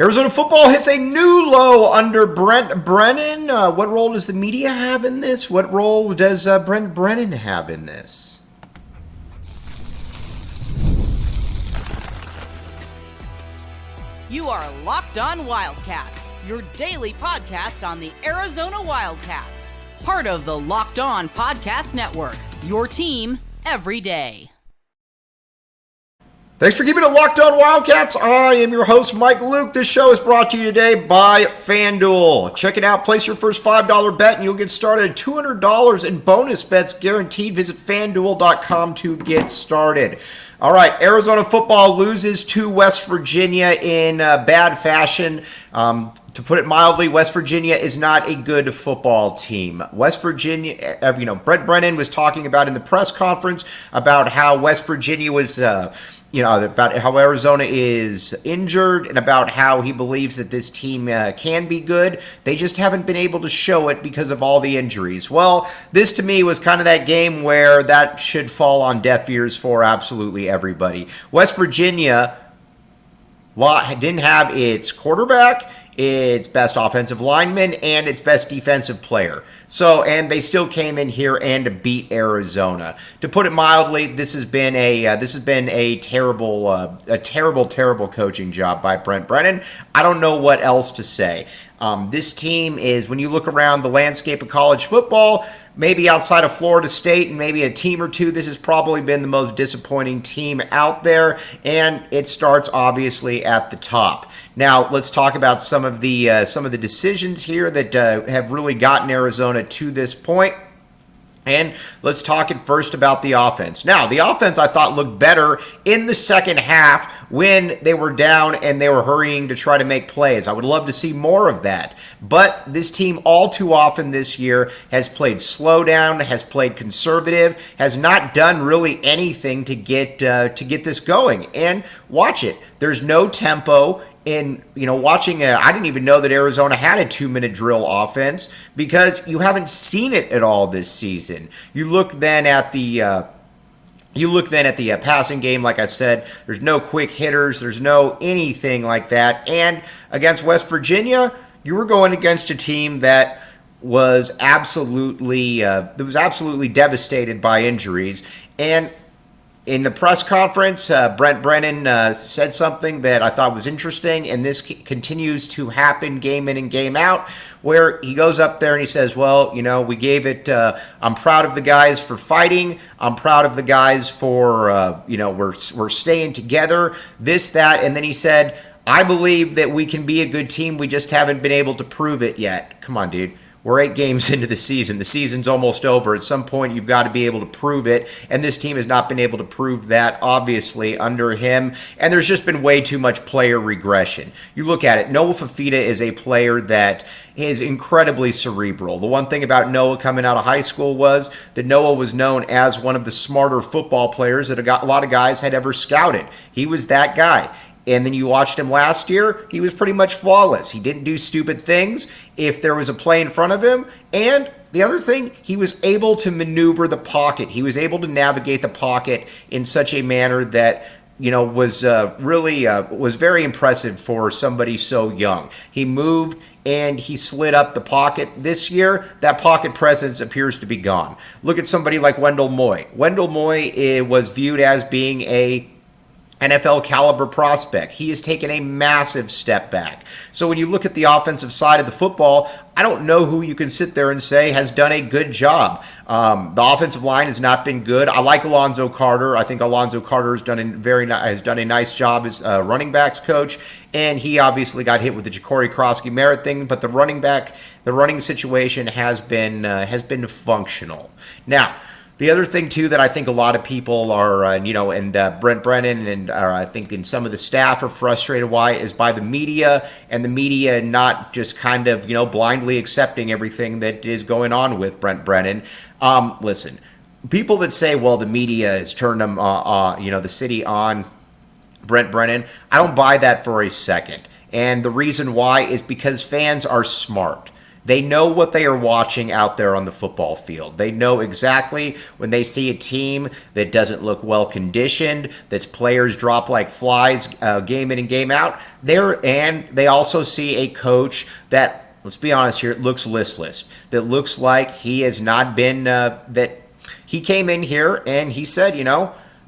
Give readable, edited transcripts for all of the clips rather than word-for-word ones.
Arizona football hits a new low under Brent Brennan. What role does the media have in this? What role does Brent Brennan have in this? You are Locked On Wildcats, your daily podcast on the Arizona Wildcats. Part of the Locked On Podcast Network, your team every day. Thanks for keeping it locked on Wildcats. I am your host, Mike Luke. This show is brought to you today by FanDuel. Check it out. Place your first $5 bet and you'll get started at $200 in bonus bets guaranteed. Visit FanDuel.com to get started. All right, Arizona football loses to West Virginia in bad fashion. To put it mildly, West Virginia is not a good football team. West Virginia, Brent Brennan was talking about in the press conference about how West Virginia was, about how Arizona is injured and about how he believes that this team can be good. They just haven't been able to show it because of all the injuries. Well, this to me was kind of that game where that should fall on deaf ears for absolutely everybody. West Virginia didn't have its quarterback, its best offensive lineman, and its best defensive player. And they still came in here and beat Arizona. To put it mildly, this has been a terrible coaching job by Brent Brennan. I don't know what else to say. This team is, when you look around the landscape of college football, maybe outside of Florida State and maybe a team or two, this has probably been the most disappointing team out there, and it starts obviously at the top. Now, let's talk about some of the decisions here that have really gotten Arizona to this point. And let's talk at first about the offense. Now, the offense I thought looked better in the second half when they were down and they were hurrying to try to make plays. I would love to see more of that. But this team all too often this year has played slow down, has played conservative, has not done really anything to get this going. And watch it. There's no tempo. I didn't even know that Arizona had a 2-minute drill offense because you haven't seen it at all this season. You look then at the passing game. Like I said, there's no quick hitters, there's no anything like that. And against West Virginia, you were going against a team that was absolutely devastated by injuries. And in the press conference, Brent Brennan said something that I thought was interesting, and this continues to happen game in and game out, where he goes up there and he says, well, we gave it, I'm proud of the guys for fighting, I'm proud of the guys for, we're staying together, this, that, and then he said, I believe that we can be a good team, we just haven't been able to prove it yet. Come on, dude. We're 8 games into the season. The season's almost over. At some point, you've got to be able to prove it, and this team has not been able to prove that, obviously, under him, and there's just been way too much player regression. You look at it, Noah Fafita is a player that is incredibly cerebral. The one thing about Noah coming out of high school was that Noah was known as one of the smarter football players that a lot of guys had ever scouted. He was that guy. And then you watched him last year, he was pretty much flawless. He didn't do stupid things if there was a play in front of him. And the other thing, he was able to maneuver the pocket. He was able to navigate the pocket in such a manner that was very impressive for somebody so young. He moved and he slid up the pocket. This year, that pocket presence appears to be gone. Look at somebody like Wendell Moy. Wendell Moy was viewed as being a NFL caliber prospect. He has taken a massive step back. So when you look at the offensive side of the football, I don't know who you can sit there and say has done a good job. The offensive line has not been good. I like Alonzo Carter. I think Alonzo Carter has done a nice job as running backs coach, and he obviously got hit with the Ja'Cory Crosby-Merritt thing. But the running situation has been functional. Now, the other thing, too, that I think a lot of people are, Brent Brennan and I think in some of the staff are frustrated by the media, and the media not just kind of, blindly accepting everything that is going on with Brent Brennan. Listen, people that say, well, the media has turned them, the city on Brent Brennan, I don't buy that for a second. And the reason why is because fans are smart. They know what they are watching out there on the football field. They know exactly when they see a team that doesn't look well conditioned, that's players drop like flies game in and game out. And they also see a coach that, let's be honest here, looks listless. That looks like he has not been, that he came in here and he said,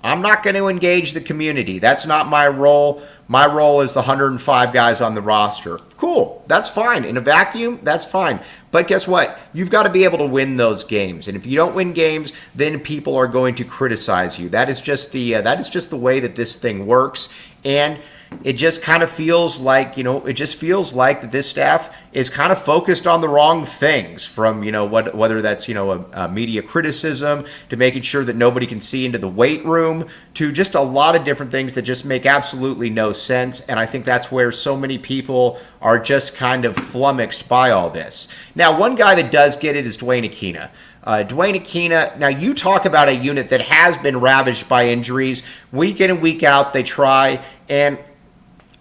I'm not going to engage the community. That's not my role. My role is the 105 guys on the roster. Cool. That's fine. In a vacuum, that's fine. But guess what? You've got to be able to win those games. And if you don't win games, then people are going to criticize you. That is just the way that this thing works. And it just kind of feels like, that this staff is kind of focused on the wrong things, from, whether that's, a media criticism, to making sure that nobody can see into the weight room, to just a lot of different things that just make absolutely no sense. And I think that's where so many people are just kind of flummoxed by all this. Now, one guy that does get it is Dwayne Aquina. Dwayne Aquina, now you talk about a unit that has been ravaged by injuries. Week in and week out, they try, and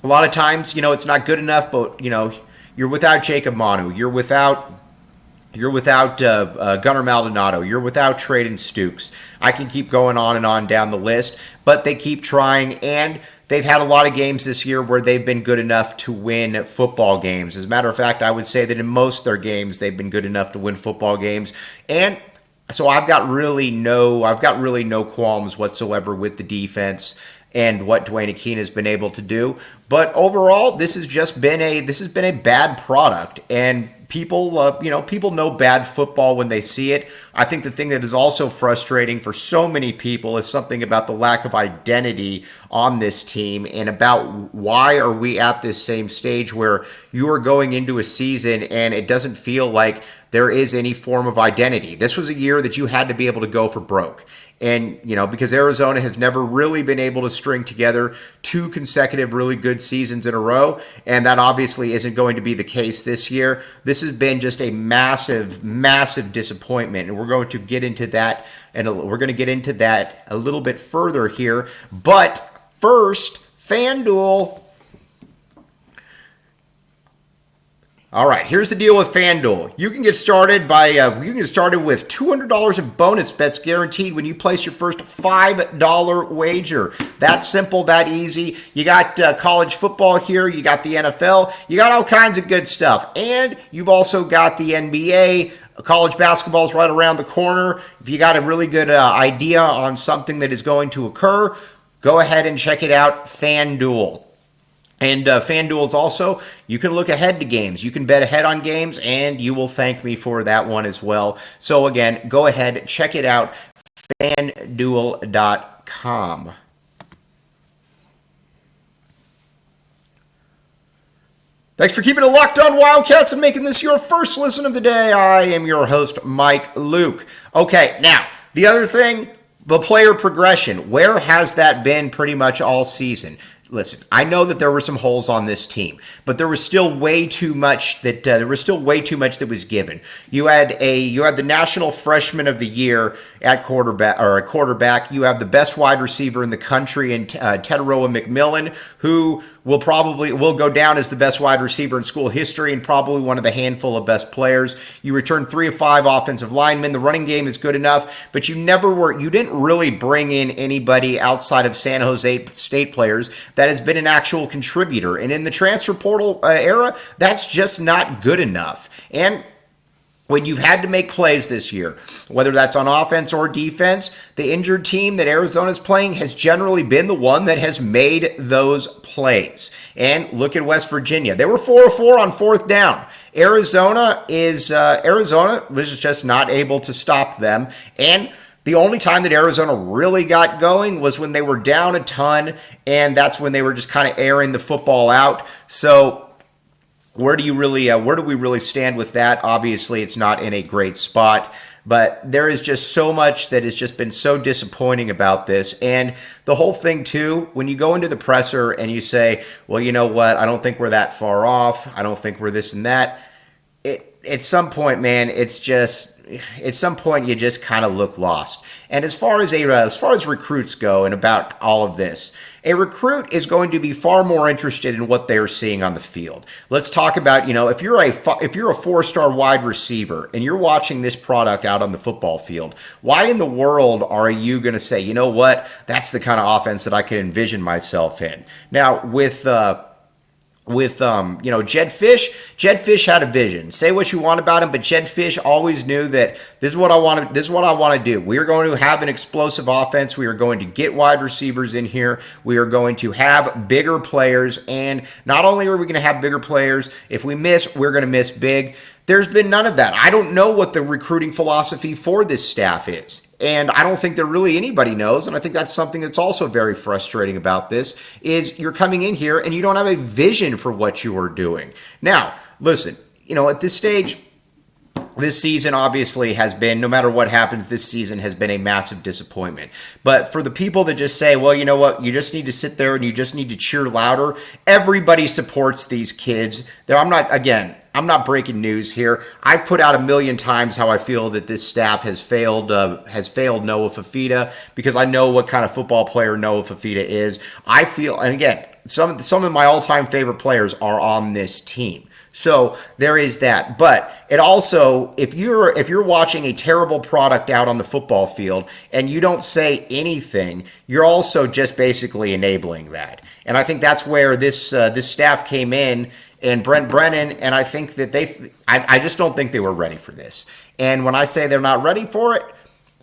a lot of times, it's not good enough, but, you're without Jacob Manu. You're without Gunnar Maldonado. You're without Traden Stukes. I can keep going on and on down the list, but they keep trying, and they've had a lot of games this year where they've been good enough to win football games. As a matter of fact, I would say that in most of their games, they've been good enough to win football games. And so I've got really no qualms whatsoever with the defense and what Dwayne Aquina has been able to do. But overall, this has been a bad product, and people know bad football when they see it. I think the thing that is also frustrating for so many people is something about the lack of identity on this team, and about why are we at this same stage where you are going into a season and it doesn't feel like there is any form of identity. This was a year that you had to be able to go for broke. And, because Arizona has never really been able to string together 2 consecutive really good seasons in a row, and that obviously isn't going to be the case this year. This has been just a massive, massive disappointment, and we're going to get into that, a little bit further here. But first, FanDuel. All right, here's the deal with FanDuel. You can get started with $200 in bonus bets guaranteed when you place your first $5 wager. That simple, that easy. You got college football here, you got the NFL, you got all kinds of good stuff, and you've also got the NBA. College basketball is right around the corner. If you got a really good idea on something that is going to occur, go ahead and check it out, FanDuel. And FanDuel is also, you can look ahead to games. You can bet ahead on games, and you will thank me for that one as well. So again, go ahead, check it out, FanDuel.com. Thanks for keeping it locked on Wildcats and making this your first listen of the day. I am your host, Mike Luke. Okay, now, the other thing, the player progression. Where has that been pretty much all season? Listen, I know that there were some holes on this team, but there was still way too much that was given. You had the National Freshman of the Year at quarterback. You have the best wide receiver in the country in Teteroa McMillan, who will go down as the best wide receiver in school history and probably one of the handful of best players. You return 3 of 5 offensive linemen. The running game is good enough, but you didn't really bring in anybody outside of San Jose State players that has been an actual contributor. And in the transfer portal era, that's just not good enough. And when you've had to make plays this year, whether that's on offense or defense, the injured team that Arizona's playing has generally been the one that has made those plays. And look at West Virginia. They were 4 of 4 on 4th down. Arizona was just not able to stop them. And the only time that Arizona really got going was when they were down a ton, and that's when they were just kind of airing the football out. So where do we really stand with that? Obviously, it's not in a great spot, but there is just so much that has just been so disappointing about this. And the whole thing, too, when you go into the presser and you say, well, you know what, I don't think we're that far off. I don't think we're this and that. At some point, man, at some point you just kind of look lost. And as far as recruits go and about all of this, A recruit is going to be far more interested in what they're seeing on the field. Let's talk about, if you're a 4-star wide receiver and you're watching this product out on the football field, why in the world are you going to say, you know what, that's the kind of offense that I can envision myself in? Now, with Jed Fish had a vision. Say what you want about him, but Jed Fish always knew that this is what I want to do. We are going to have an explosive offense. We are going to get wide receivers in here. We are going to have bigger players, and not only are we going to have bigger players, if we miss, we're going to miss big. There's been none of that. I don't know what the recruiting philosophy for this staff is. And I don't think that really anybody knows. And I think that's something that's also very frustrating about this, is you're coming in here and you don't have a vision for what you are doing. Now, listen, at this stage, this season obviously has been, no matter what happens, this season has been a massive disappointment. But for the people that just say, well, you know what, you just need to sit there and you just need to cheer louder, everybody supports these kids. I'm not breaking news here. I've put out a million times how I feel that this staff has failed Noah Fifita, because I know what kind of football player Noah Fifita is. I feel, and again, some of my all-time favorite players are on this team. So there is that. But it also, if you're watching a terrible product out on the football field and you don't say anything, you're also just basically enabling that. And I think that's where this staff came in, and Brent Brennan, and I think that I just don't think they were ready for this. And when I say they're not ready for it,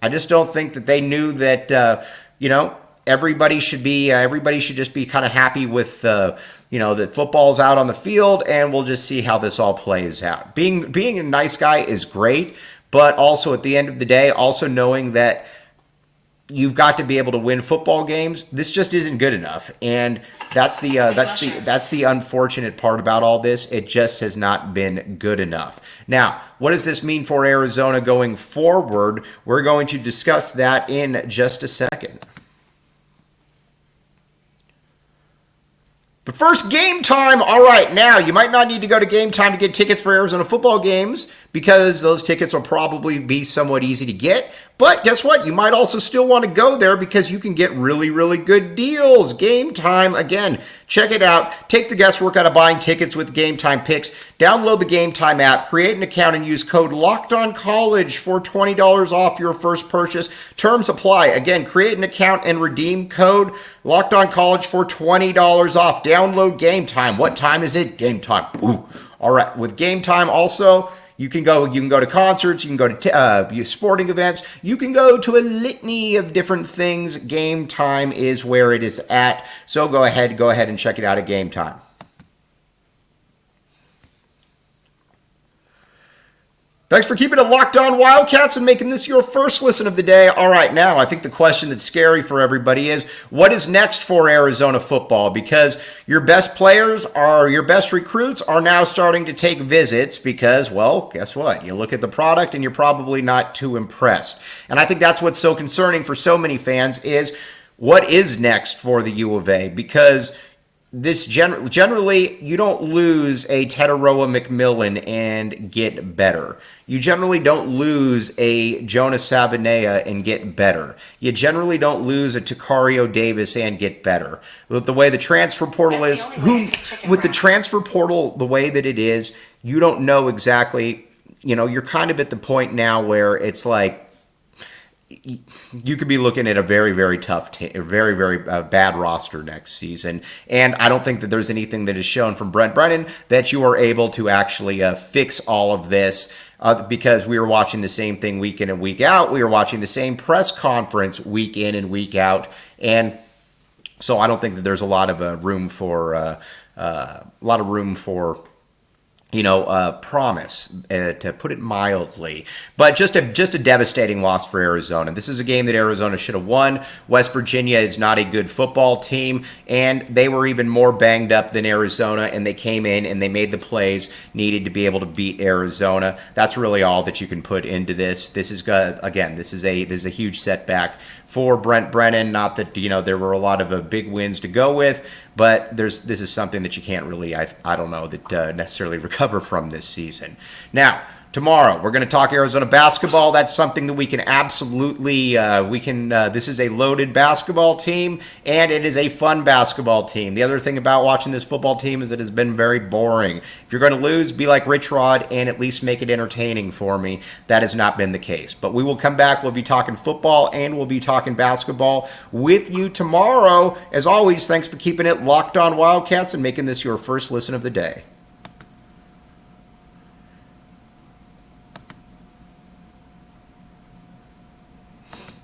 I just don't think that they knew that, everybody should just be kind of happy with, that football's out on the field, and we'll just see how this all plays out. Being a nice guy is great, but also at the end of the day, also knowing that you've got to be able to win football games. This just isn't good enough, and that's the unfortunate part about all this. It just has not been good enough. Now, what does this mean for Arizona going forward? We're going to discuss that in just a second. But first, Game Time. All right, now you might not need to go to Game Time to get tickets for Arizona football games, because those tickets will probably be somewhat easy to get. But guess what? You might also still want to go there because you can get really, really good deals. Game Time, again, check it out. Take the guesswork out of buying tickets with Game Time picks. Download the Game Time app, create an account, and use code LOCKEDONCollege for $20 off your first purchase. Terms apply. Again, create an account and redeem code LOCKEDONCollege for $20 off. Download Game Time. What time is it? Game Time. Ooh. All right. With Game Time also, you can go to concerts, you can go to sporting events, you can go to a litany of different things. Game Time is where it is at. So go ahead and check it out at Game Time. Thanks for keeping it locked on Wildcats and making this your first listen of the day. All right, now I think the question that's scary for everybody is, what is next for Arizona football? Because your best recruits are now starting to take visits because, well, guess what? You look at the product and you're probably not too impressed. And I think that's what's so concerning for so many fans is, what is next for the U of A? Because this generally, you don't lose a Tetaroa McMillan and get better. You generally don't lose a Jonas Savanea and get better. You generally don't lose a Takario Davis and get better. With the way the transfer portal is, with the transfer portal the way that it is, you don't know exactly. You're kind of at the point now where it's like, you could be looking at a very, very tough, very, very bad roster next season. And I don't think that there's anything that is shown from Brent Brennan that you are able to actually fix all of this, because we are watching the same thing week in and week out. We are watching the same press conference week in and week out. And so I don't think that there's a lot of room for promise, to put it mildly. But just a devastating loss for Arizona. This is a game that Arizona should have won. West Virginia is not a good football team, and they were even more banged up than Arizona, and they came in and they made the plays needed to be able to beat Arizona. That's really all that you can put into this. This is a huge setback for Brent Brennan. Not that there were a lot of big wins to go with, but this is something that you can't really, I don't know, that necessarily recover from this season. Now, Tomorrow, we're going to talk Arizona basketball. That's something that we can absolutely, this is a loaded basketball team, and it is a fun basketball team. The other thing about watching this football team is that it's been very boring. If you're going to lose, be like Rich Rod and at least make it entertaining for me. That has not been the case. But we will come back. We'll be talking football, and we'll be talking basketball with you tomorrow. As always, thanks for keeping it locked on Wildcats and making this your first listen of the day.